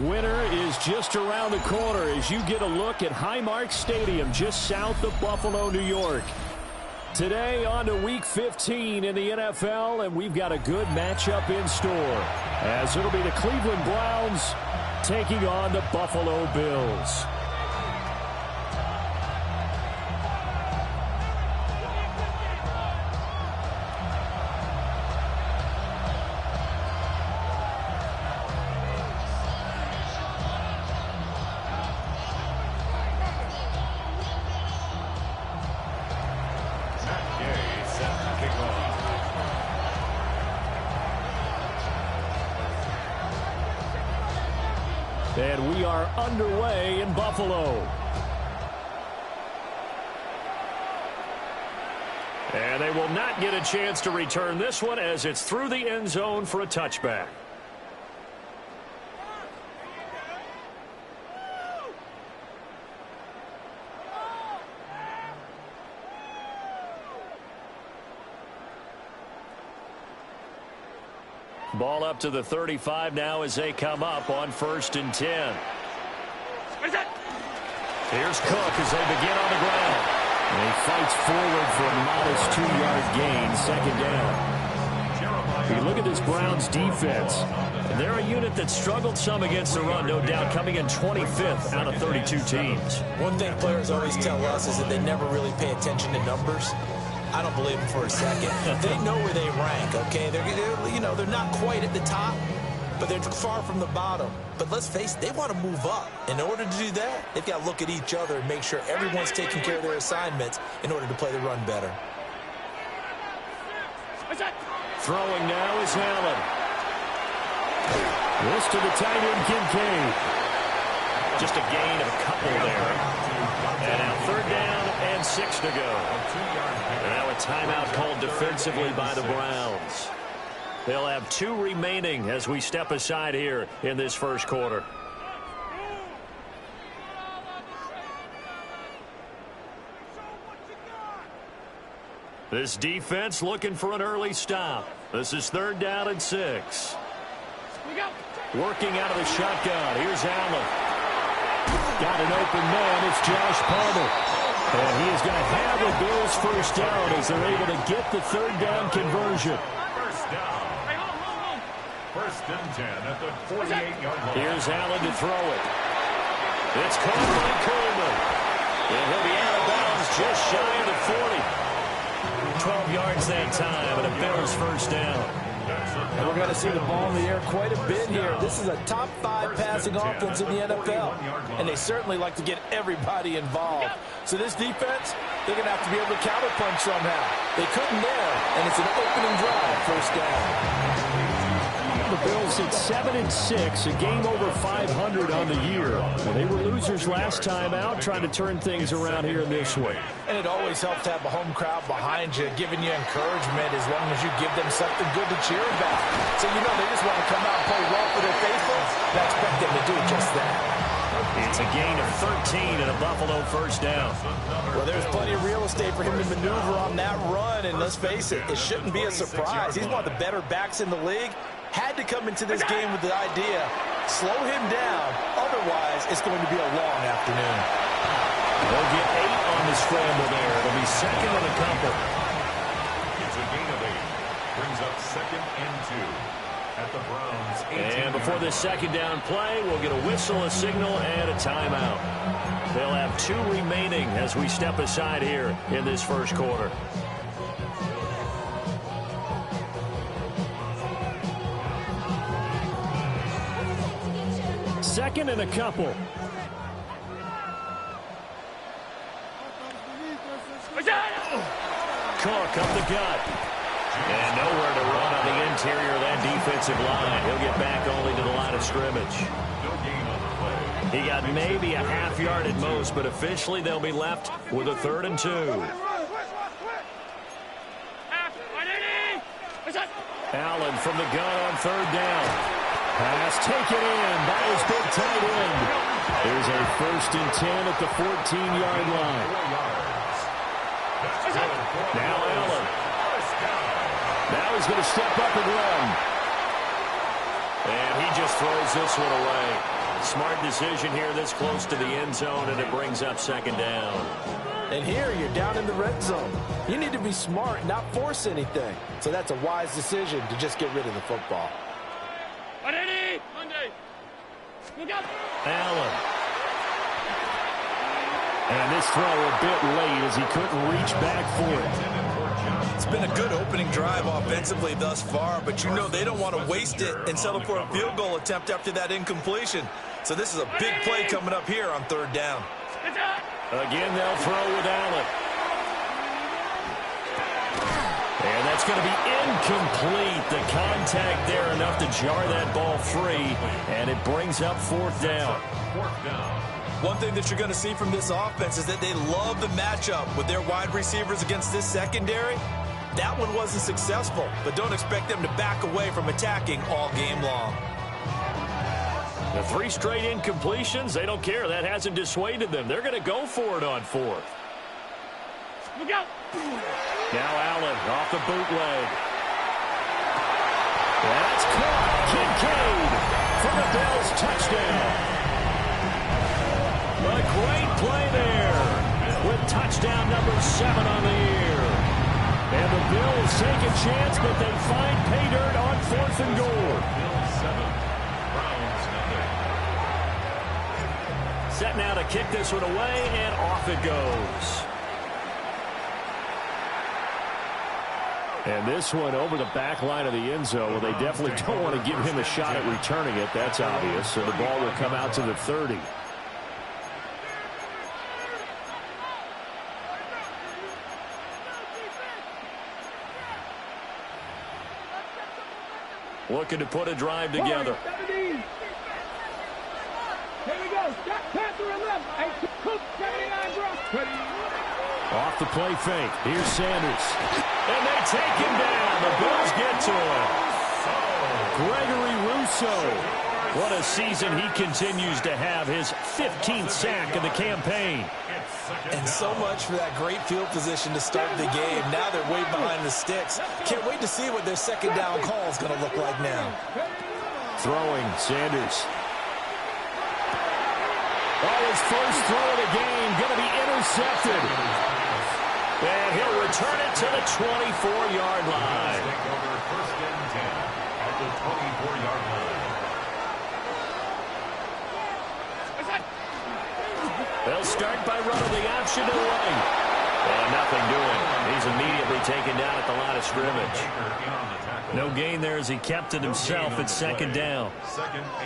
Winter is just around the corner as you get a look at Highmark Stadium just south of Buffalo, New York. Today on to Week 15 in the NFL, and we've got a good matchup in store as it'll be the Cleveland Browns taking on the Buffalo Bills. And we are underway in Buffalo. And they will not get a chance to return this one as it's through the end zone for a touchback. Ball up to the 35 now as they come up on 1st and 10. Here's Cook as they begin on the ground. And he fights forward for a modest 2-yard gain, 2nd down. You look at this Browns defense. They're a unit that struggled some against the run, no doubt, coming in 25th out of 32 teams. One thing players always tell us is that they never really pay attention to numbers. I don't believe them for a second. They know where they rank, okay? They're not quite at the top, but they're far from the bottom. But let's face it, they want to move up. In order to do that, they've got to look at each other and make sure everyone's taking care of their assignments in order to play the run better. Throwing now is Allen. This to the tight end, Kincaid. Just a gain of a couple there. And now 3rd down and 6 to go. Now a timeout called defensively by the Browns. They'll have 2 remaining as we step aside here in this first quarter. This defense looking for an early stop. This is 3rd down and 6. Working out of the shotgun. Here's Allen. Got an open man. It's Josh Palmer. And he is going to have the Bills first down as they're able to get the 3rd down conversion. First down. 1st and 10 at the 48-yard line. Here's Allen to throw it. It's caught by Coleman. And he'll be out of bounds just shy of the 40. 12 yards that time and a Bills first down. And we're going to see the ball in the air quite a bit here. This is a top 5 passing offense in the NFL. And they certainly like to get everybody involved. So this defense, they're going to have to be able to counterpunch somehow. They couldn't there, and it's an opening drive, first down. The Bills at 7-6, a game over 500 on the year. Well, they were losers last time out, trying to turn things around here this way. And it always helps to have a home crowd behind you, giving you encouragement as long as you give them something good to cheer about. So, they just want to come out and play well for their faithful. I expect them to do just that. It's a gain of 13 and a Buffalo first down. Well, there's plenty of real estate for him to maneuver on that run, and let's face it, it shouldn't be a surprise. He's one of the better backs in the league. Had to come into this game with the idea, slow him down, otherwise it's going to be a long afternoon. They'll get 8 on the scramble there. It'll be 2nd and a couple. It's a gain of 8. Brings up 2nd and 2 at the Browns. And before this 2nd down play, we'll get a whistle, a signal, and a timeout. They'll have 2 remaining as we step aside here in this first quarter. Second and a couple. Cook up the gut. And nowhere to run on the interior of that defensive line. He'll get back only to the line of scrimmage. He got maybe a half yard at most, but officially they'll be left with a 3rd and 2. Allen from the gun on 3rd down. Pass taken in by his big tight end. There's a 1st and 10 at the 14-yard line. Now Allen. Now he's going to step up and run. And he just throws this one away. Smart decision here this close to the end zone, and it brings up second down. And here you're down in the red zone. You need to be smart and not force anything. So that's a wise decision to just get rid of the football. Allen. And this throw a bit late as he couldn't reach back for it. It's been a good opening drive offensively thus far, but you know they don't want to waste it and settle for a field goal attempt after that incompletion. So this is a big play coming up here on third down. Again, they'll throw with Allen. And that's going to be incomplete. The contact there enough to jar that ball free, and it brings up fourth down. One thing that you're going to see from this offense is that they love the matchup with their wide receivers against this secondary. That one wasn't successful, but don't expect them to back away from attacking all game long. The 3 straight incompletions, they don't care. That hasn't dissuaded them. They're going to go for it on fourth. Look out. Now Allen off the bootleg. That's caught. Kincaid for the Bills touchdown. A great play there with touchdown number 7 on the year. And the Bills take a chance, but they find pay dirt on 4th and goal. Bills 7, Browns nothing. Set now to kick this one away, and off it goes. And this one over the back line of the end zone. Well, they definitely don't want to give him a shot at returning it. That's obvious. So the ball will come out to the 30. Looking to put a drive together. Here we go. Panther 11. Cook 79 drop. Off the play fake. Here's Sanders. And they take him down. The Bills get to him. Gregory Rousseau. What a season he continues to have. His 15th sack of the campaign. And so much for that great field position to start the game. Now they're way behind the sticks. Can't wait to see what their second down call is going to look like now. Throwing, Sanders. Oh, his first throw of the game going to be intercepted. And he'll return it to the 24-yard line. First and 10 at the 24-yard line. They'll start by running the option to the right. And nothing doing. He's immediately taken down at the line of scrimmage. No gain there as he kept it himself at second down.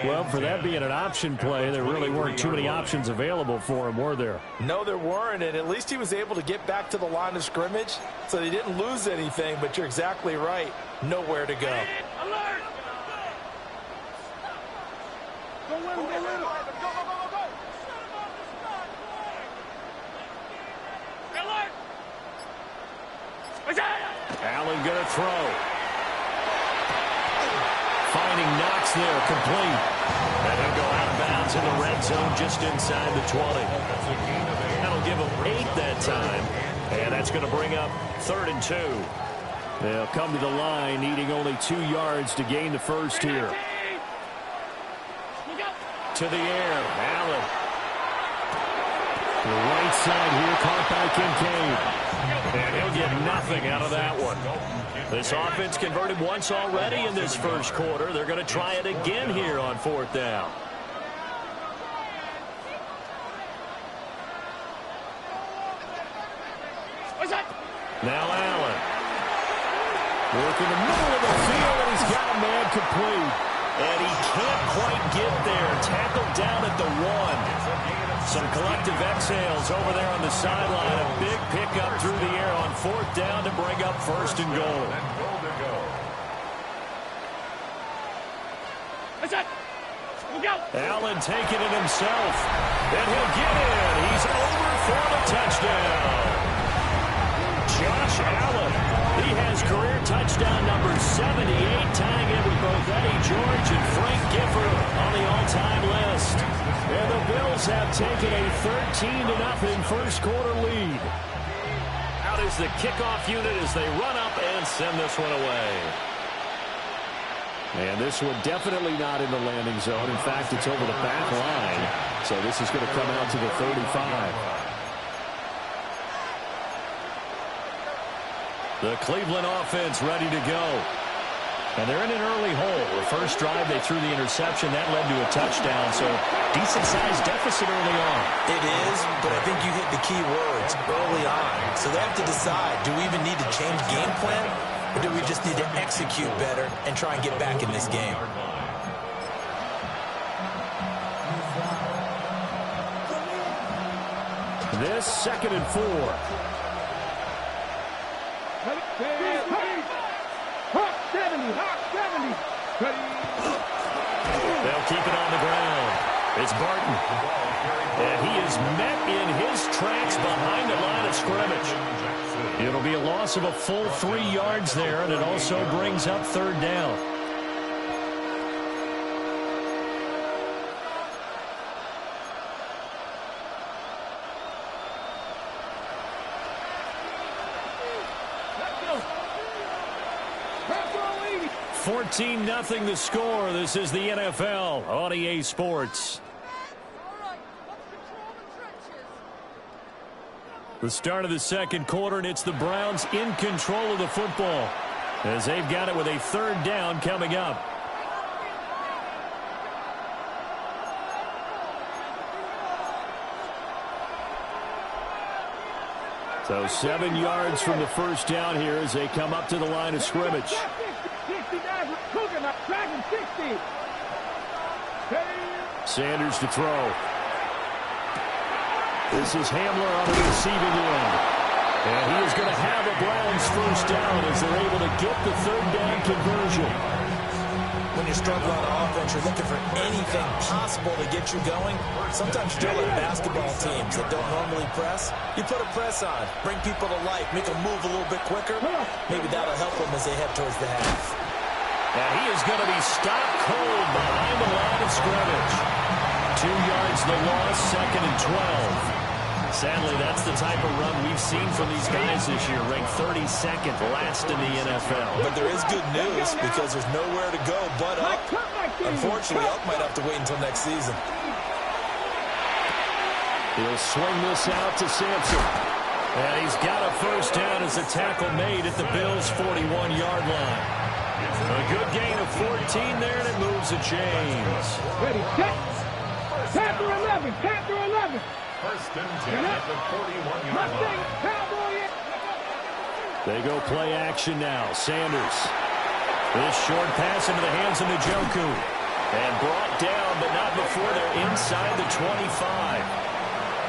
Well, for that being an option play, there really weren't too many options available for him, were there? No, there weren't, and at least he was able to get back to the line of scrimmage, so they didn't lose anything, but you're exactly right. Nowhere to go. Alert! Go win, go win. Allen going to throw. Finding Knox there, complete. And he'll go out of bounds in the red zone just inside the 20. That'll give him 8 that time. And that's going to bring up 3rd and 2. They'll come to the line, needing only 2 yards to gain the first here. To the air, Allen. The right side here, caught by Kincaid. And he'll get nothing out of that one. This offense converted once already in this first quarter. They're going to try it again here on 4th down. Now Allen. Work in the middle of the field, and he's got a man complete. And he can't quite get there. Tackled down at the 1. Some collective exhales over there on the sideline. A big pickup through the air on 4th down to bring up 1st and goal. Allen taking it himself. And he'll get in. He's over for the touchdown. Josh Allen. He has career touchdown number 78, tying it with both Eddie George and Frank Gifford on the all-time list. And the Bills have taken a 13-0 first quarter lead. Out is the kickoff unit as they run up and send this one away. And this one definitely not in the landing zone. In fact, it's over the back line. So this is going to come out to the 35. The Cleveland offense ready to go. And they're in an early hole. The first drive, they threw the interception. That led to a touchdown. So decent-sized deficit early on. It is, but I think you hit the key words early on. So they have to decide, do we even need to change game plan? Or do we just need to execute better and try and get back in this game? This 2nd and 4. Hawk 70, Hawk 70. They'll keep it on the ground. It's Barton. And he is met in his tracks behind the line of scrimmage. It'll be a loss of a full 3 yards there, and it also brings up 3rd down. Let's go. 14-0 the score. This is the NFL on EA Sports. The start of the 2nd quarter, and it's the Browns in control of the football as they've got it with a 3rd down coming up. So 7 yards from the first down here as they come up to the line of scrimmage. 69, Cougar, dragging 60. Sanders to throw. This is Hamler on the receiving end. And he is going to have a Browns first down as they're able to get the 3rd down conversion. When you struggle on offense, you're looking for anything possible to get you going. Sometimes you do like basketball teams that don't normally press. You put a press on, bring people to life, make them move a little bit quicker. Maybe that'll help them as they head towards the half. And he is going to be stopped cold behind the line of scrimmage. 2 yards the loss, 2nd and 12. Sadly, that's the type of run we've seen from these guys this year, ranked 32nd last in the NFL. But there is good news because there's nowhere to go but up. Unfortunately, Up might have to wait until next season. He'll swing this out to Sampson. And he's got a first down as the tackle made at the Bills' 41-yard line. A good gain of 14 there, and it moves to James. Ready, set. Tap through 11, tap through 11. First and 10 at the 41-yard line. They go play action now. Sanders. This short pass into the hands of Njoku. And brought down, but not before they're inside the 25.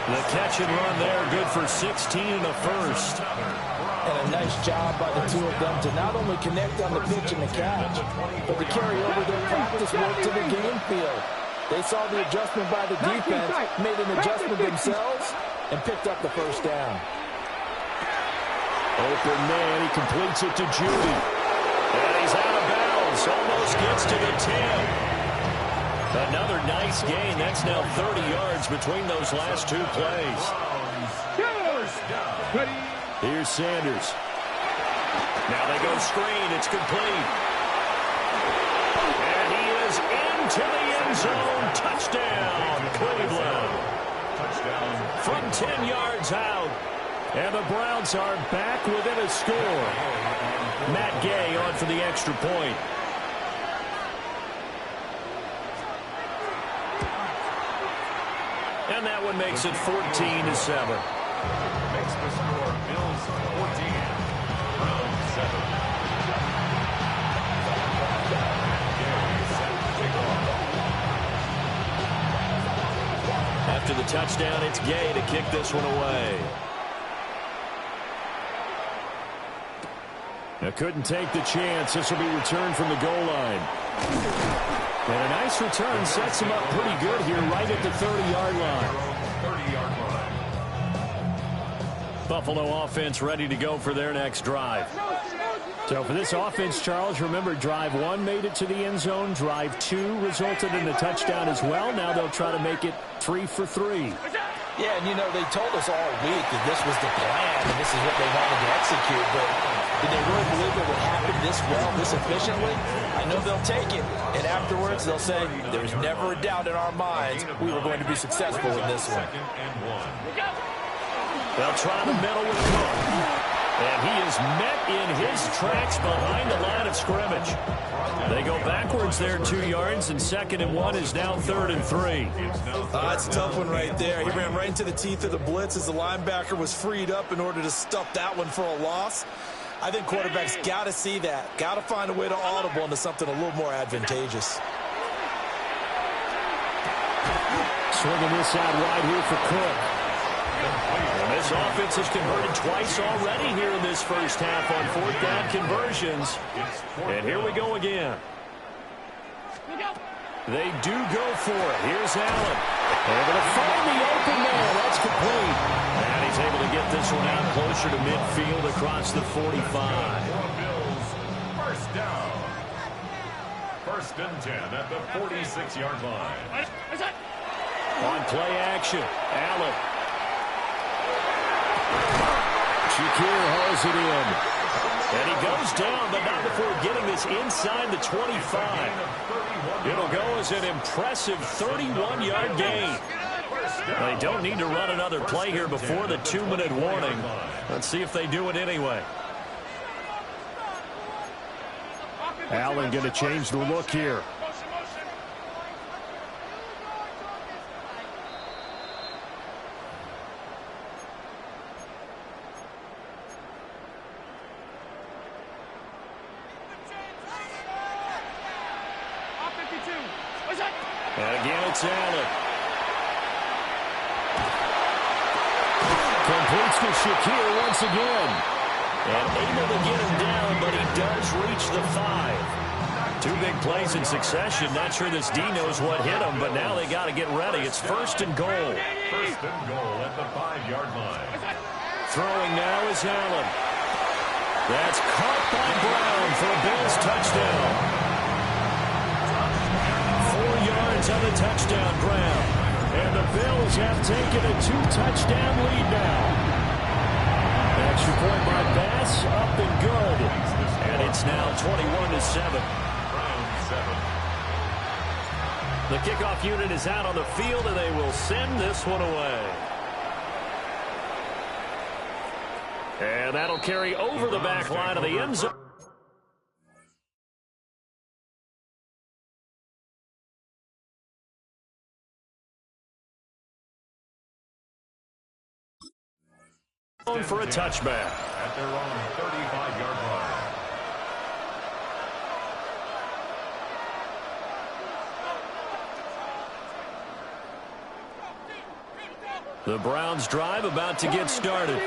The catch and run there, good for 16 and a first. And a nice job by the two of them to not only connect on the pitch and the catch, but to carry over their practice work to the game field. They saw the adjustment by the defense, made an adjustment themselves, and picked up the first down. Open man, he completes it to Judy. And he's out of bounds, almost gets to the 10. Another nice gain. That's now 30 yards between those last 2 plays. Here's Sanders. Now they go screen. It's complete. And he is into the end zone. Touchdown, Cleveland. Touchdown. From 10 yards out. And the Browns are back within a score. Matt Gay on for the extra point. And that one makes it 14-7. Makes the score Bills 14, Browns 7. After the touchdown, it's Gay to kick this one away. Now couldn't take the chance. This will be returned from the goal line. And a nice return sets him up pretty good here right at the 30-yard line. 30-yard line. Buffalo offense ready to go for their next drive. So for this offense, Charles, remember drive 1 made it to the end zone. Drive 2 resulted in a touchdown as well. Now they'll try to make it 3 for 3. Yeah, and you know, they told us all week that this was the plan and this is what they wanted to execute, but Did they really believe it would happen this well, this efficiently? I know they'll take it, and afterwards they'll say, there's never a doubt in our minds we were going to be successful in this one. They'll try the middle with Cook. And he is met in his tracks behind the line of scrimmage. They go backwards there 2 yards, and 2nd and 1 is now 3rd and 3. It's a tough one right there. He ran right into the teeth of the blitz as the linebacker was freed up in order to stuff that one for a loss. I think quarterbacks got to see that. Got to find a way to audible into something a little more advantageous. Swinging this out wide here for Cook. And this offense has converted twice already here in this first half on 4th down conversions. And here we go again. They do go for it. Here's Allen. Able to find the open man. That's complete. And he's able to get this one out closer to midfield across the 45. First down. 1st and 10 at the 46-yard line. On play action, Allen. Shakir hauls it in. And he goes down, but not before getting this inside the 25. It'll go as an impressive 31-yard gain. They don't need to run another play here before the 2-minute warning. Let's see if they do it anyway. Allen going to change the look here. And again, it's Allen. Completes to Shakir once again. And able to get him down, but he does reach the 5. 2 big plays in succession. Not sure this D knows what hit him, but now they got to get ready. It's 1st and goal. 1st and goal at the 5-yard line. Throwing now is Allen. That's caught by Brown for a Bills touchdown. 4 yards on the touchdown, Brown. And the Bills have taken a 2-touchdown lead now. Extra point by Bass, up and good. And it's now 21-7. The kickoff unit is out on the field, and they will send this one away. And that'll carry over the back line of the end zone. For a touchback. At their own 35-yard line. The Browns drive about to get started.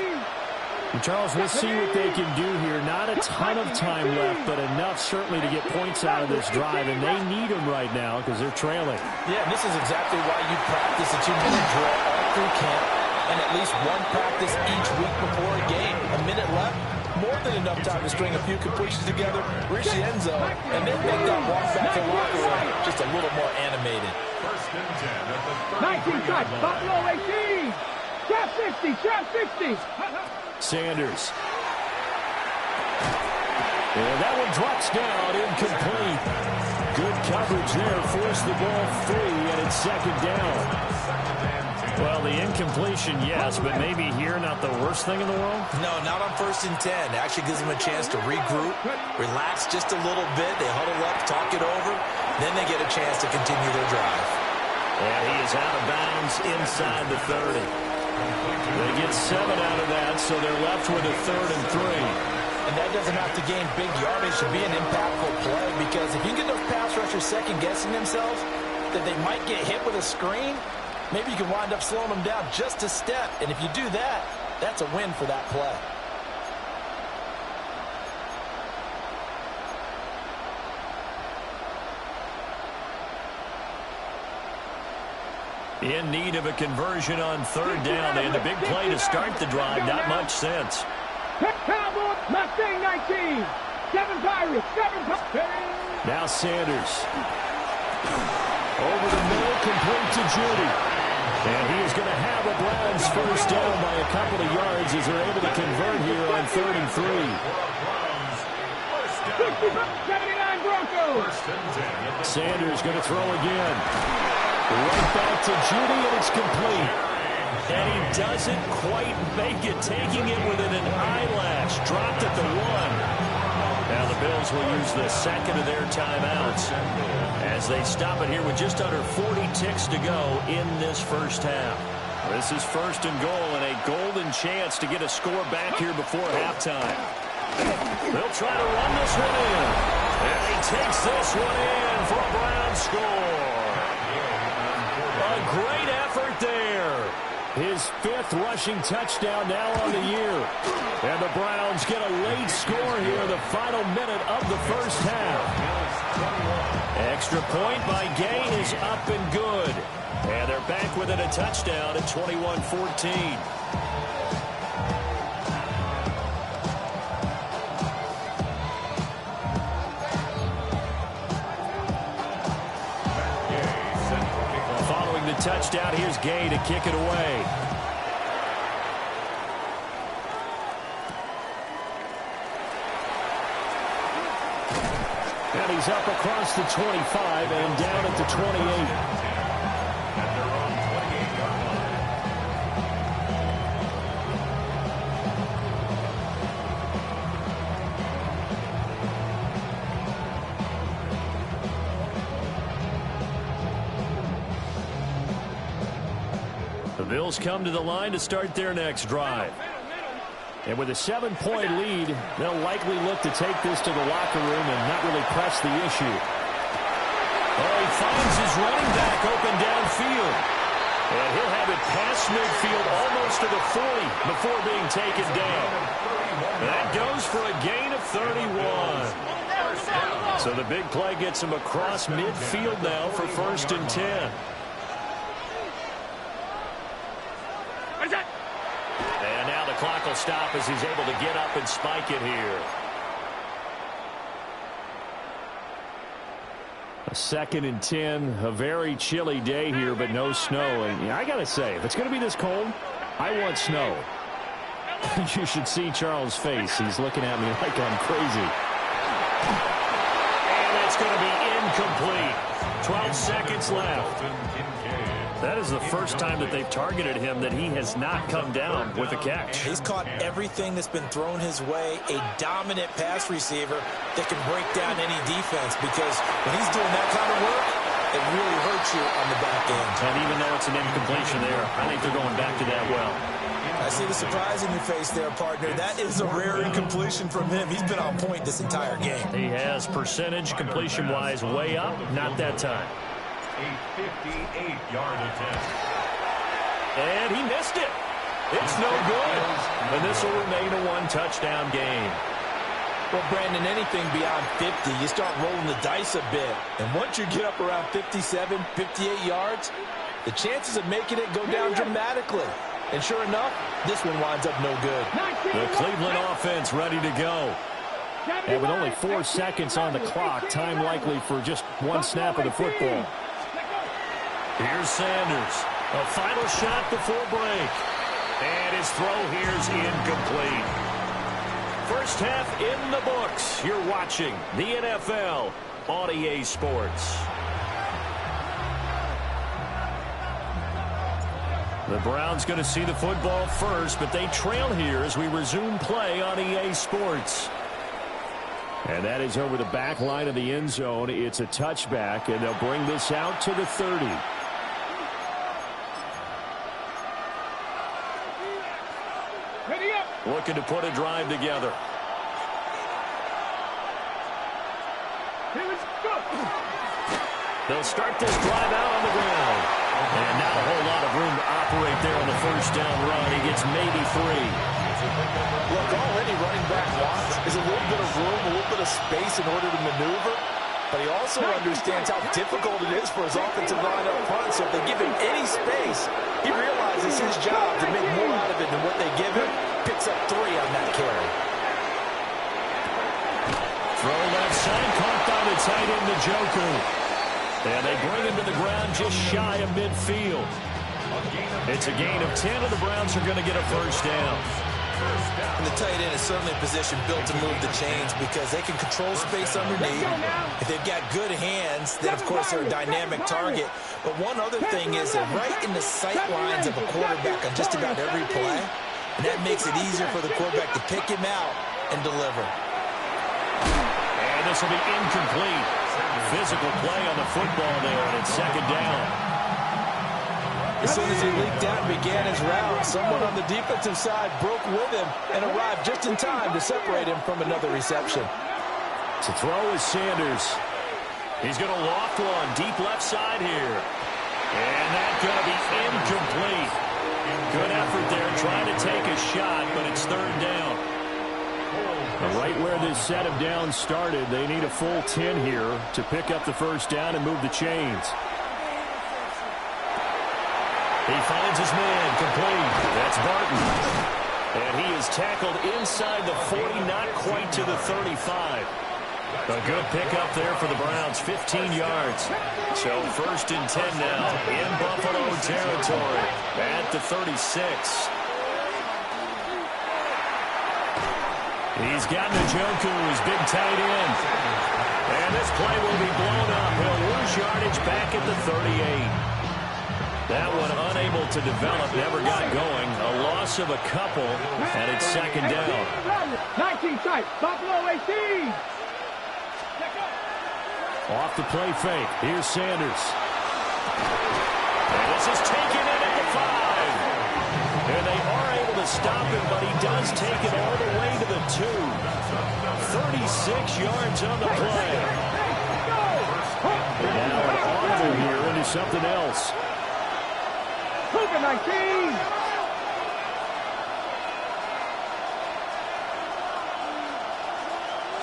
And Charles, we'll see what they can do here. Not a ton of time left, but enough certainly to get points out of this drive, and they need them right now because they're trailing. Yeah, and this is exactly why you practice a 2-minute drill all through camp, and at least one practice each week before a game. A minute left, more than enough time to string a few completions together, reach the end zone, and then make that walk back to the locker room just a little more animated. 1st and 10 at the 19 shots, Buffalo 18. Trap 60, trap 60. Sanders. And that one drops down, incomplete. Good coverage there, forced the ball free, and it's 2nd down. Well, the incompletion, yes, but maybe here not the worst thing in the world? No, not on 1st and 10. Actually gives them a chance to regroup, relax just a little bit. They huddle up, talk it over. Then they get a chance to continue their drive. And he is out of bounds inside the 30. They get 7 out of that, so they're left with a 3rd and 3. And that doesn't have to gain big yardage to be an impactful play, because if you get those pass rushers second-guessing themselves, that they might get hit with a screen, maybe you can wind up slowing them down just a step. And if you do that, that's a win for that play. In need of a conversion on 3rd down. They had a big play to start the drive. Not much sense. Cowboys, Mustang 19. 7 Pirates, 7 Pirates. Now Sanders. Over the middle, complete to Judy. And he is going to have a Browns first down by a couple of yards as they're able to convert here on 3rd and 3. 79 Broncos. Sanders going to throw again. Right back to Judy, and it's complete. And he doesn't quite make it, taking it within an eyelash. Dropped at the 1. Now the Bills will use the second of their timeouts as they stop it here with just under 40 ticks to go in this first half. This is first and goal and a golden chance to get a score back here before halftime. They'll try to run this one in. And he takes this one in for a Brown score. A great effort there. His 5th rushing touchdown now on the year. And the Browns get a late score here in the final minute of the first half. Extra point by Gay is up and good. And they're back within a touchdown at 21-14. Following the touchdown, here's Gay to kick it away. And he's up across the 25 and down at the 28. The Bills come to the line to start their next drive. And with a 7-point lead, they'll likely look to take this to the locker room and not really press the issue. Oh, he finds his running back open downfield. And he'll have it past midfield almost to the 40 before being taken down. That goes for a gain of 31. So the big play gets him across midfield now for 1st and 10. And now the clock will stop as he's able to get up and spike it here. A 2nd and 10, a very chilly day here, but no snow. And I got to say, if it's going to be this cold, I want snow. You should see Charles' face. He's looking at me like I'm crazy. And it's going to be incomplete. 12 seconds left. That is the first time that they've targeted him that he has not come down with a catch. He's caught everything that's been thrown his way. A dominant pass receiver that can break down any defense, because when he's doing that kind of work, it really hurts you on the back end. And even though it's an incompletion there, I think they're going back to that well. I see the surprise in your face there, partner. That is a rare incompletion from him. He's been on point this entire game. He has percentage completion-wise way up, not that time. A 58-yard attempt. And he missed it. It's no good. And this will remain a 1-touchdown game. Well, Brandon, anything beyond 50, you start rolling the dice a bit. And once you get up around 57, 58 yards, the chances of making it go down dramatically. And sure enough, this one winds up no good. The Cleveland offense ready to go. And with only 4 seconds on the clock, time likely for just one snap of the football. Here's Sanders. A final shot before break. And his throw here's incomplete. First half in the books. You're watching the NFL on EA Sports. The Browns going to see the football first, but they trail here as we resume play on EA Sports. And that is over the back line of the end zone. It's a touchback, and they'll bring this out to the 30. Looking to put a drive together. They'll start this drive out on the ground. And not a whole lot of room to operate there on the first down run. He gets maybe 3. Look, all any running back wants is a little bit of room, a little bit of space in order to maneuver. But he also understands how difficult it is for his offensive line up front. So if they give him any space, he realizes his job to make more out of it than what they give him. Picks up 3 on that carry. Throw left side, caught by the tight end, Njoku. And they bring him to the ground just shy of midfield. It's a gain of 10, and the Browns are going to get a first down. And the tight end is certainly a position built to move the chains because they can control space underneath. If they've got good hands, then of course they're a dynamic target. But one other thing is they're right in the sight lines of a quarterback on just about every play. And that makes it easier for the quarterback to pick him out and deliver. And this will be incomplete. Physical play on the football there, and it's second down. As soon as he leaked out and began his route, someone on the defensive side broke with him and arrived just in time to separate him from another reception. To throw is Sanders. He's going to loft one deep left side here. And that's going to be incomplete. Good effort there trying to take a shot, but it's third down. Right where this set of downs started, they need a full 10 here to pick up the first down and move the chains. He finds his man, complete. That's Barton. And he is tackled inside the 40, not quite to the 35. A good pickup there for the Browns, 15 yards. So first and 10 now in Buffalo territory at the 36. He's got Njoku, his big tight end. And this play will be blown up. He'll lose yardage back at the 38. That one unable to develop, never got going. A loss of a couple, and it's second down. 19 tight, Buffalo 18. Off the play fake. Here's Sanders. And this is taken in at the 5. And they are able to stop him, but he does take it all the way to the 2. 36 yards on the play. And now an audible here into something else. Cougar 19.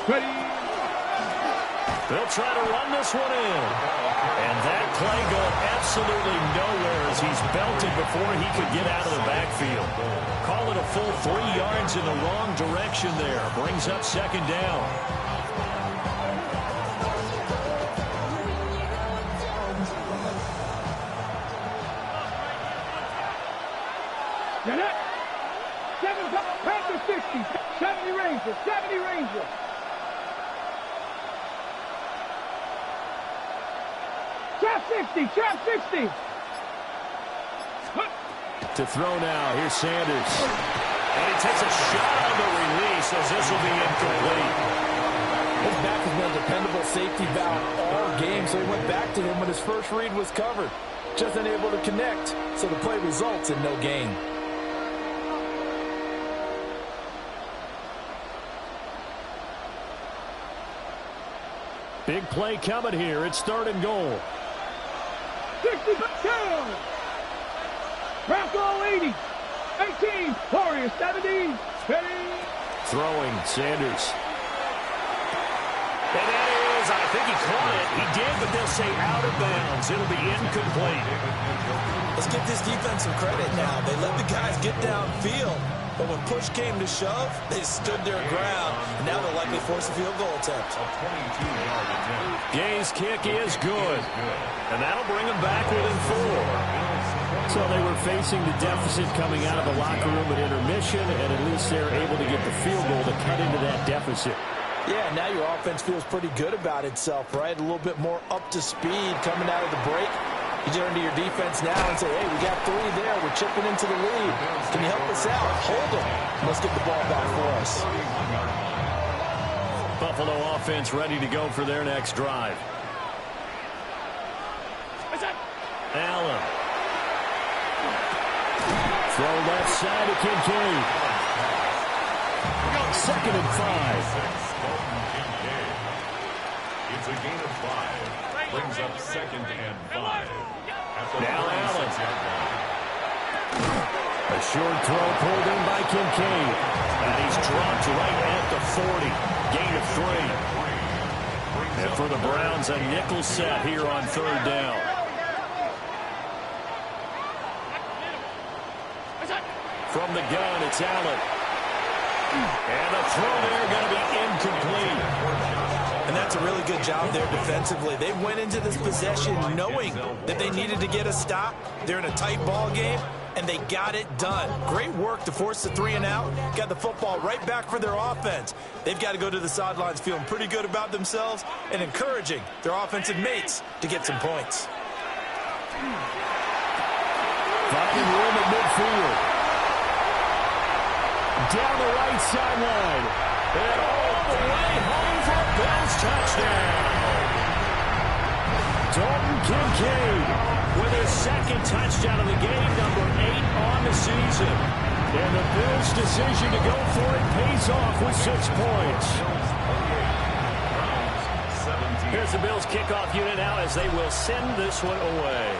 Ready. They'll try to run this one in. And that play going absolutely nowhere as he's belted before he could get out of the backfield. Call it a full 3 yards in the wrong direction there. Brings up second down. Get it. 7 Panther 60. 70 Rangers. 70 Rangers. Trap 60. Trap 60. To throw now. Here's Sanders. And he takes a shot on the release as this will be incomplete. His back has been a dependable safety valve all game, so he went back to him when his first read was covered. Just unable to connect, so the play results in no gain. Big play coming here. It's third and goal. 60 down. Bronco 80. 18. Warriors 70. Ready. Throwing, Sanders. And that is, I think he caught it. He did, but they'll say out of bounds. It'll be incomplete. Let's give this defense some credit now. They let the guys get downfield, but when push came to shove, they stood their ground, and now they'll likely force a field goal attempt. Gay's kick is good, and that'll bring them back within 4. So they were facing the deficit coming out of the locker room at intermission, and at least they're able to get the field goal to cut into that deficit. Yeah, now your offense feels pretty good about itself, right? A little bit more up to speed coming out of the break. You turn to your defense now and say, hey, we got 3 there. We're chipping into the lead. Can you help us out? Hold them. Let's get the ball back for us. Buffalo offense ready to go for their next drive. Allen. Throw left side to Kincaid. Second and 5. It's a gain of 5. Brings up second and 5. Now Allen. A short throw pulled in by Kincaid. And he's dropped right at the 40. Gain of 3. And for the Browns, a nickel set here on third down. From the gun, it's Allen. And the throw there going to be incomplete. And that's a really good job there defensively. They went into this possession knowing that they needed to get a stop. They're in a tight ball game, and they got it done. Great work to force the 3 and out. Got the football right back for their offense. They've got to go to the sidelines feeling pretty good about themselves and encouraging their offensive mates to get some points. Finding room at midfield. Down the right sideline. And all the way home for a Bills touchdown. Dalton Kincaid with his second touchdown of the game, number 8 on the season. And the Bills' decision to go for it pays off with 6 points. Here's the Bills kickoff unit now as they will send this one away.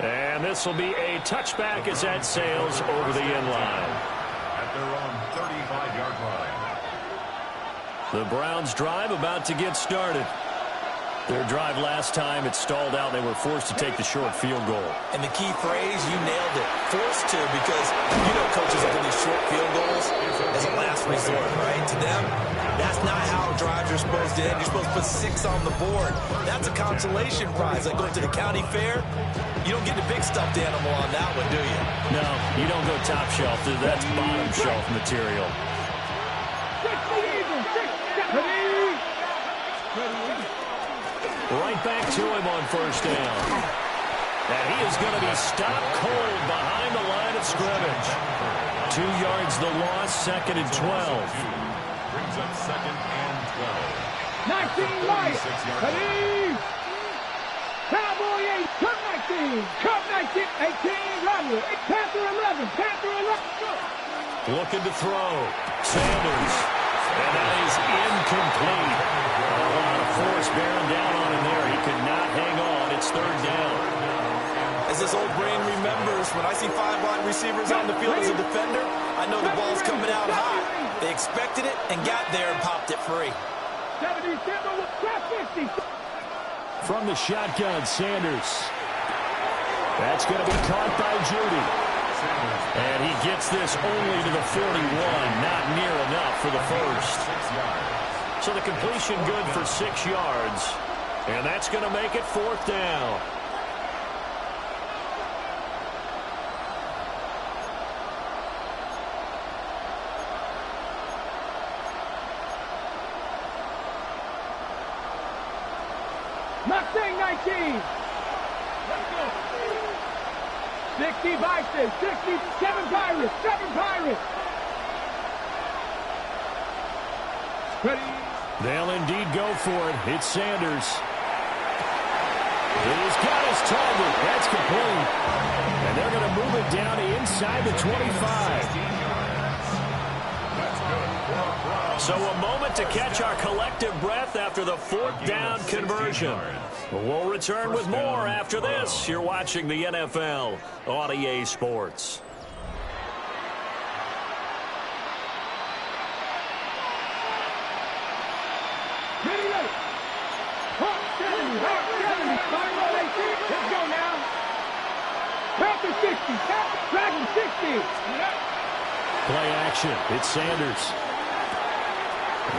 And this will be a touchback as that sails over the end line. At their own 35-yard line. The Browns' drive about to get started. Their drive last time, it stalled out. They were forced to take the short field goal. And the key phrase, you nailed it. Forced to, because you know coaches look at these short field goals as a last resort, right? To them, that's not how drives are supposed to end. You're supposed to put 6 on the board. That's a consolation prize. Like going to the county fair, you don't get the big stuffed animal on that one, do you? No, you don't go top shelf. That's bottom shelf material. Right back to him on first down. And he is going to be stopped cold behind the line of scrimmage. 2 yards the loss, 2nd and 12. Brings up 2nd and 12. 19 Lions. Cowboy 8, Cub 19. Cub 19, 18, Romney. Panther 11, Panther 11. Looking to throw. Sanders. And that is incomplete. A lot of force bearing down on him there. He could not hang on. It's 3rd down. As this old brain remembers, when I see 5 wide receivers on the field as a defender, I know the ball's coming out hot. They expected it and got there and popped it free. 77 with 50. From the shotgun, Sanders. That's going to be caught by Judy. And he gets this only to the 41, not near enough for the first. So the completion good for 6 yards. And that's going to make it 4th down. Mustang 19. 60 Vikings, 67 Pirates, 7 Pirates. Ready. They'll indeed go for it. It's Sanders. He's got his target. That's complete. And they're going to move it down inside the 25. So a moment to catch our collective breath after the 4th down conversion. We'll return with more after this. You're watching the NFL on EA Sports. Ready, ready. Hawk 70, Hawk 70. Firewall 18. Let's go now. Panther 60, Dragon 60. Play action. It's Sanders.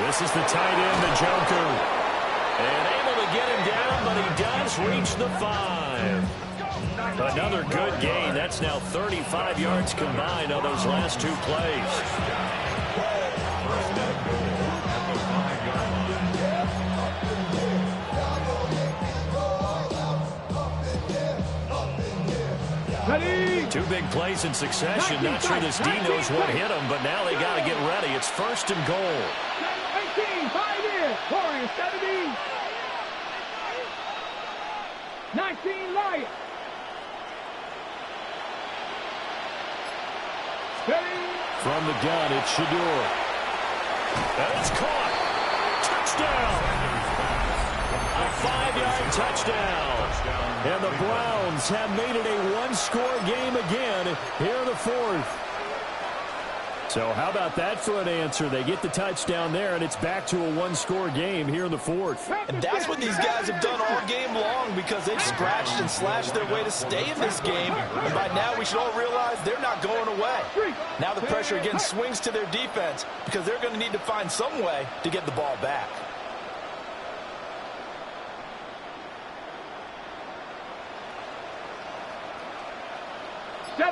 This is the tight end, the Joker. And able to get him down, but he does reach the 5. Another good gain. That's now 35 yards combined on those last 2 plays. Ready. 2 big plays in succession. Not sure this D knows what hit him, but now they got to get ready. It's 1st and goal. 18, 5 in. Warriors 70. 19 Lions. Ready. From the gun, it's Shador. And it's caught. Touchdown. A 5-yard touchdown. And the Browns have made it a 1-score game again here in the 4th. So how about that for an answer? They get the touchdown there, and it's back to a 1-score game here in the 4th. And that's what these guys have done all game long, because they've scratched and slashed their way to stay in this game. And by now we should all realize they're not going away. Now the pressure again swings to their defense, because they're going to need to find some way to get the ball back.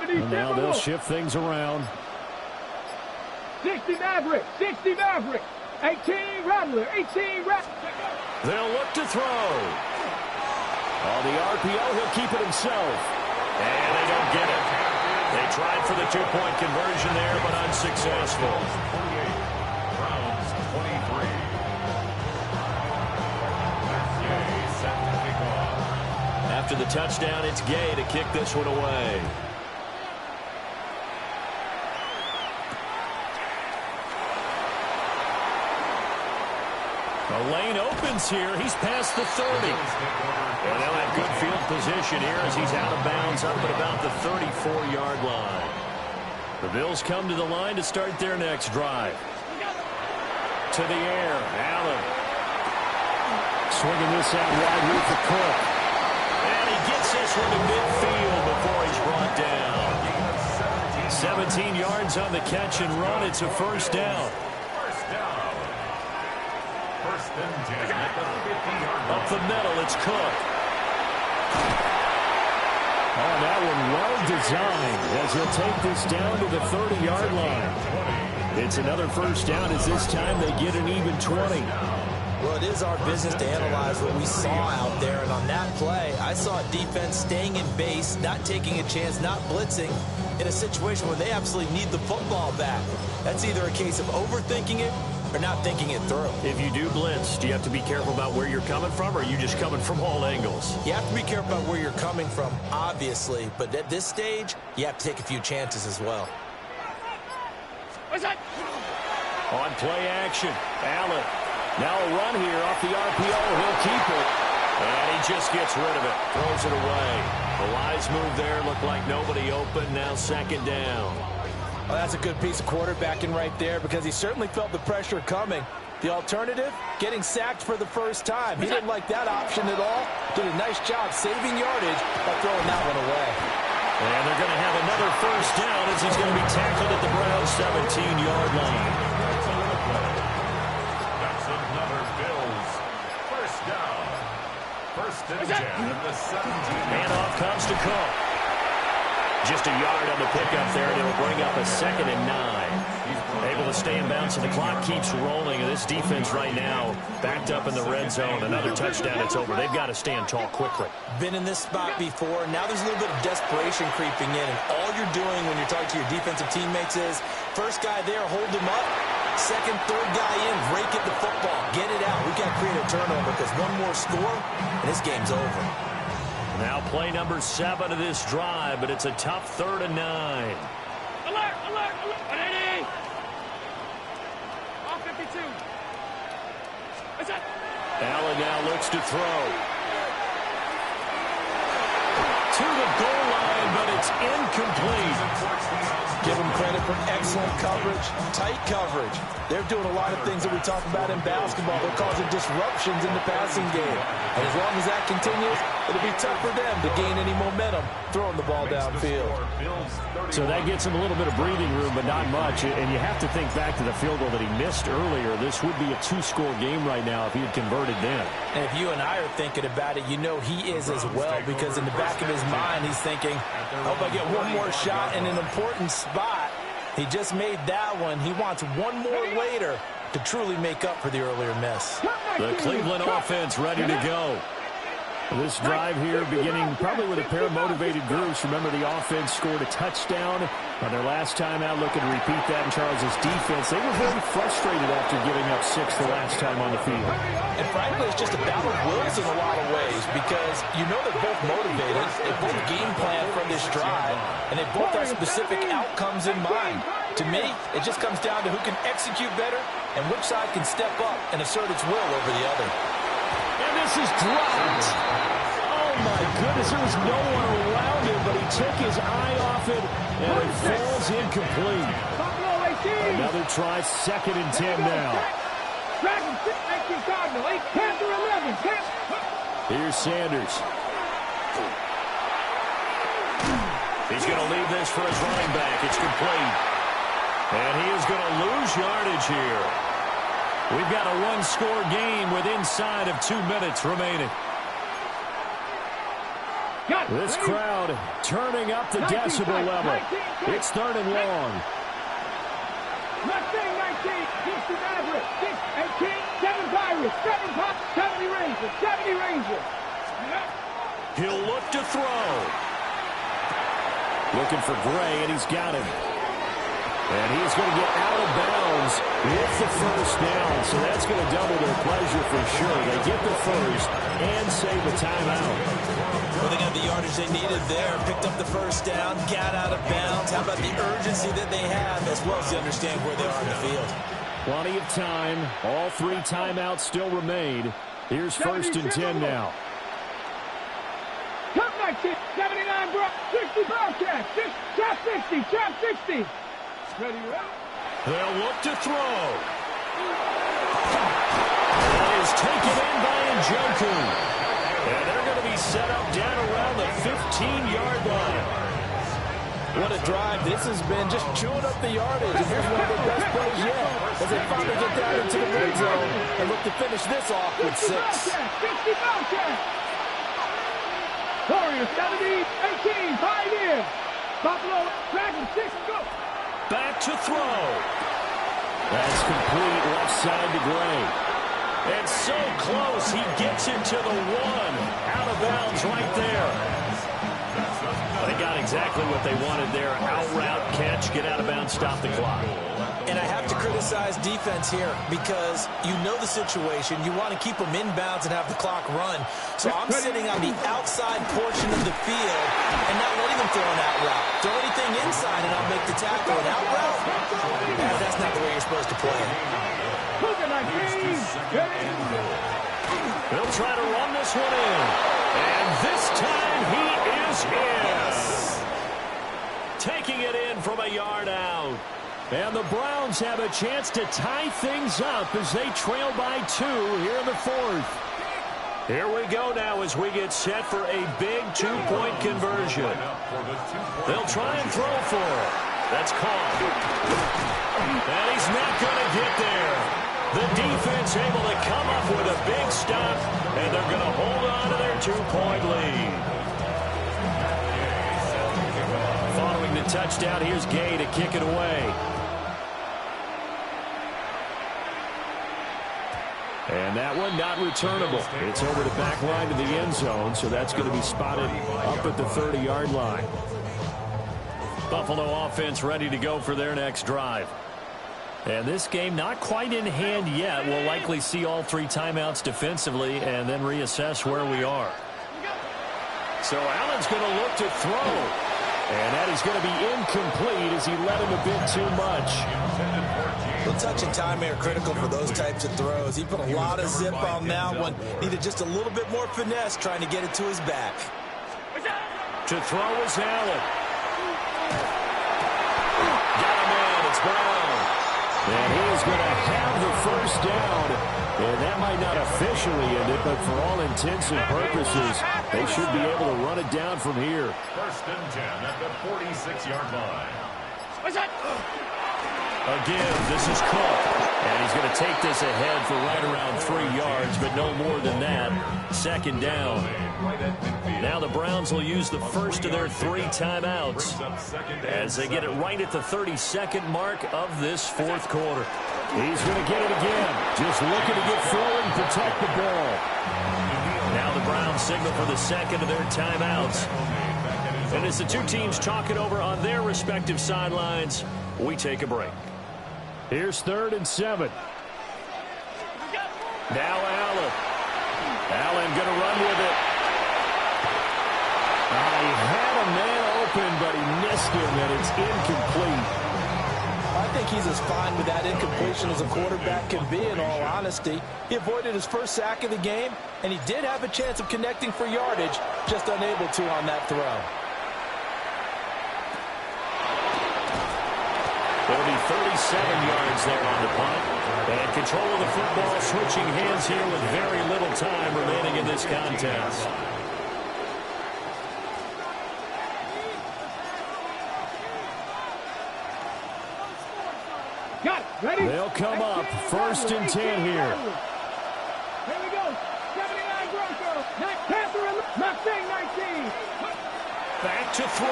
And now they'll shift things around. 60 Maverick, 60 Maverick, 18 Rattler, 18 Rattler. They'll look to throw. On the RPO, he'll keep it himself. And they don't get it. They tried for the two-point conversion there, but unsuccessful. 48, Browns 23. Set to kick off. After the touchdown, it's Gay to kick this one away. The lane opens here. He's past the 30. And they'll have good field position here as he's out of bounds up at about the 34-yard line. The Bills come to the line to start their next drive. To the air, Allen. Swinging this out wide here for Cook. And he gets this one to midfield before he's brought down. 17 yards on the catch and run. It's a first down. First and 10 at the 50-yard line. Up the middle, it's Cook. Oh, that one well designed as he'll take this down to the 30-yard line. It's another first down as this time they get an even 20. Well, it is our business to analyze what we saw out there, and on that play, I saw a defense staying in base, not taking a chance, not blitzing in a situation where they absolutely need the football back. That's either a case of overthinking it or not thinking it through. If you do blitz, do you have to be careful about where you're coming from, or are you just coming from all angles? You have to be careful about where you're coming from, obviously, but at this stage, you have to take a few chances as well. On play action, Allen. Now a run here off the RPO. He'll keep it. And he just gets rid of it. Throws it away. The wise move there. Looked like nobody open. Now second down. Well, that's a good piece of quarterbacking right there because he certainly felt the pressure coming. The alternative, getting sacked for the first time. He didn't like that option at all. Did a nice job saving yardage by throwing that one away. And they're going to have another first down as he's going to be tackled at the Browns' 17-yard line. That's another Bills first down. First and 10 at the 17. Handoff comes to Cook. Just a yard on the pickup there, and it'll bring up a 2nd and 9. Able to stay in bounds, and the clock keeps rolling. And this defense right now backed up in the red zone. Another touchdown, it's over. They've got to stand tall quickly. Been in this spot before. Now there's a little bit of desperation creeping in, and all you're doing when you're talking to your defensive teammates is first guy there, hold him up. Second, third guy in, rake at the football. Get it out. We've got to create a turnover because one more score, and this game's over. Now play number 7 of this drive, but it's a tough 3rd and 9. Alert, alert, alert. 180. All 52. What's that? Allen now looks to throw. To the goal line, but it's incomplete. Give them credit for excellent coverage, tight coverage. They're doing a lot of things that we talk about in basketball. They're causing disruptions in the passing game. And as long as that continues, it'll be tough for them to gain any momentum throwing the ball downfield. So that gets him a little bit of breathing room, but not much. And you have to think back to the field goal that he missed earlier. This would be a 2-score game right now if he had converted then. And if you and I are thinking about it, you know he is as well, because in the back of his mind, he's thinking, I hope I get one more shot in an important spot. He just made that one. He wants one more later to truly make up for the earlier miss. The Cleveland offense ready to go. This drive here beginning probably with a pair of motivated groups. Remember, the offense scored a touchdown on their last time out, looking to repeat that in Charles' defense. They were very frustrated after giving up 6 the last time on the field. And frankly, it's just a battle of wills in a lot of ways, because you know they're both motivated. They both game plan from this drive, and they both have specific outcomes in mind. To me, it just comes down to who can execute better and which side can step up and assert its will over the other. And this is dropped. Oh, my goodness. There was no one around him, but he took his eye off it, and it falls incomplete. Another try, 2nd and 10 now. Here's Sanders. He's going to leave this for his running back. It's complete. And he is going to lose yardage here. We've got a 1-score game with inside of 2 minutes remaining. This crowd turning up the decibel level. It's 3rd and long. Mustang 19, 60 Maverick, 6, 18, 7 Pirates, 7 Pop, 70 Rangers, 70 Rangers. He'll look to throw. Looking for Gray, and he's got him. And he's going to get out of bounds with the first down. So that's going to double their pleasure for sure. They get the first and save a timeout. Well, they got the yardage they needed there. Picked up the first down, got out of bounds. How about the urgency that they have, as well as they understand where they are in the field? Plenty of time. All 3 timeouts still remain. Here's 1st and 10 now. Top 19, 79 Brock, 60 Bobcat, 60, trap 60. Ready, they'll look to throw. That is taken in by Njoku. And they're going to be set up down around the 15-yard line. What a drive. This has been just chewing up the yardage. And here's one of their best plays yet as they finally get down into the red zone and look to finish this off with 6. 60 Bobcat. Warriors 70, 18, Pioneer. Buffalo, Dragons 6, go. Back to throw. That's complete left side to Gray. And so close, he gets it to the 1. Out of bounds right there. They got exactly what they wanted there. Out route, catch, get out of bounds, stop the clock. And I have to criticize defense here because you know the situation. You want to keep them inbounds and have the clock run. So I'm sitting on the outside portion of the field and not letting them throw an out route. Throw anything inside and I'll make the tackle. An out route? That's not the way you're supposed to play. They'll try to run this one in. And this time he is in. Taking it in from a yard out. And the Browns have a chance to tie things up as they trail by 2 here in the 4th. Here we go now as we get set for a big 2-point conversion. They'll try and throw for it. That's caught. And he's not going to get there. The defense able to come up with a big stop, and they're going to hold on to their 2-point lead. Following the touchdown, here's Gay to kick it away. And that one not returnable. It's over the back line to the end zone, so that's going to be spotted up at the 30-yard line. Buffalo offense ready to go for their next drive. And this game not quite in hand yet. We'll likely see all 3 timeouts defensively and then reassess where we are. So Allen's going to look to throw. And that is going to be incomplete as he led him a bit too much. The touch and time are critical for those types of throws. He put a lot of zip on that one. Needed just a little bit more finesse trying to get it to his back. To throw is Allen. Got him in. It's Brown. And he is going to have the first down. And that might not officially end it, but for all intents and purposes, they should be able to run it down from here. 1st and 10 at the 46-yard line. Again, this is Cook. And he's going to take this ahead for right around 3 yards, but no more than that. 2nd down. Now the Browns will use the first of their 3 timeouts as they get it right at the 32nd mark of this 4th quarter. He's going to get it again. Just looking to get forward and protect the ball. Now the Browns signal for the 2nd of their timeouts. And as the 2 teams talk it over on their respective sidelines, we take a break. Here's 3rd and 7. Now Allen. Allen going to run with it. He had a man open, but he missed him, and it's incomplete. I think he's as fine with that incompletion as a quarterback can be, in all honesty. He avoided his first sack of the game, and he did have a chance of connecting for yardage, just unable to on that throw. It'll be 37 yards there on the punt. And control of the football switching hands here with very little time remaining in this contest. Got it. Ready? They'll come up 1st and 10 here. Here we go. 79 Bronco. Panther and Mustang 19. to throw.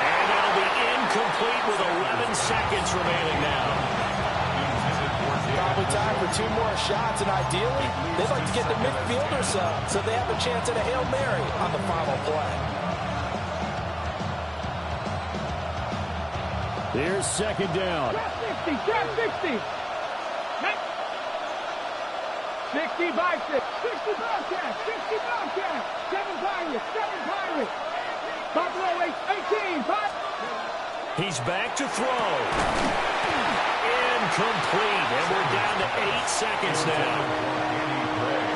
And that'll be incomplete with 11 seconds remaining now. Probably time for 2 more shots, and ideally, they'd like to get the midfield or so they have a chance at a Hail Mary on the final play. Here's second down. Trap 60, trap 60. 60 bicep, 60 Bobcats, 60 Bobcats, 7 Pirates, 7 Pirates. Buffalo 18, 5. He's back to throw. Incomplete, and we're down to 8 seconds now.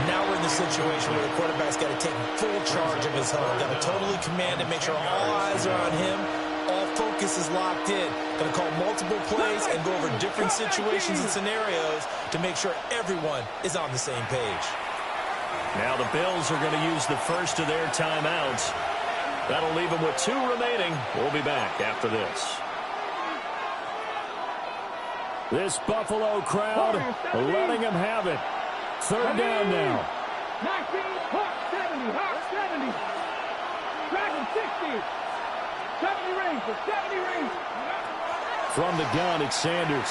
Now we're in the situation where the quarterback's got to take full charge of his home. Got to totally command it, make sure all eyes are on him. All focus is locked in. Going to call multiple plays and go over different situations and scenarios to make sure everyone is on the same page. Now the Bills are going to use the first of their timeouts. That'll leave them with 2 remaining. We'll be back after this. This Buffalo crowd letting them have it. Third down now. 19, Hawk 70, Hawk 70. Dragon 60. 70 Rangers, 70 Rangers. From the gun, it's Sanders.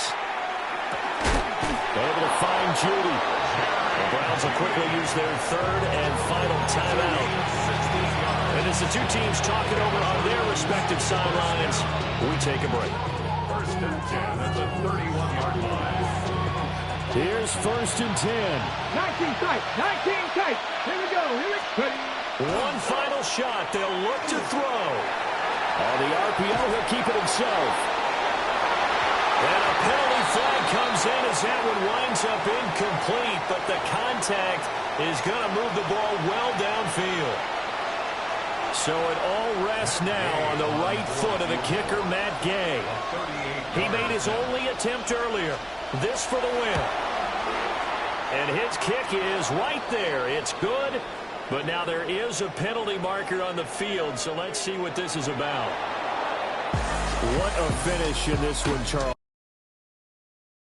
Able to find Judy. The Browns will quickly use their third and final timeout. And as the 2 teams talking over on their respective sidelines, we take a break. First and 10 at the 31-yard line. Here's first and 10. 19 tight, 19 tight. Here we go, here we go. One final shot. They'll look to throw. Oh, the RPO, he'll keep it himself. And a penalty flag comes in as that one winds up incomplete, but the contact is going to move the ball well downfield. So it all rests now on the right foot of the kicker, Matt Gay. He made his only attempt earlier. This for the win. And his kick is right there. It's good. But now there is a penalty marker on the field, so let's see what this is about. What a finish in this one, Charles.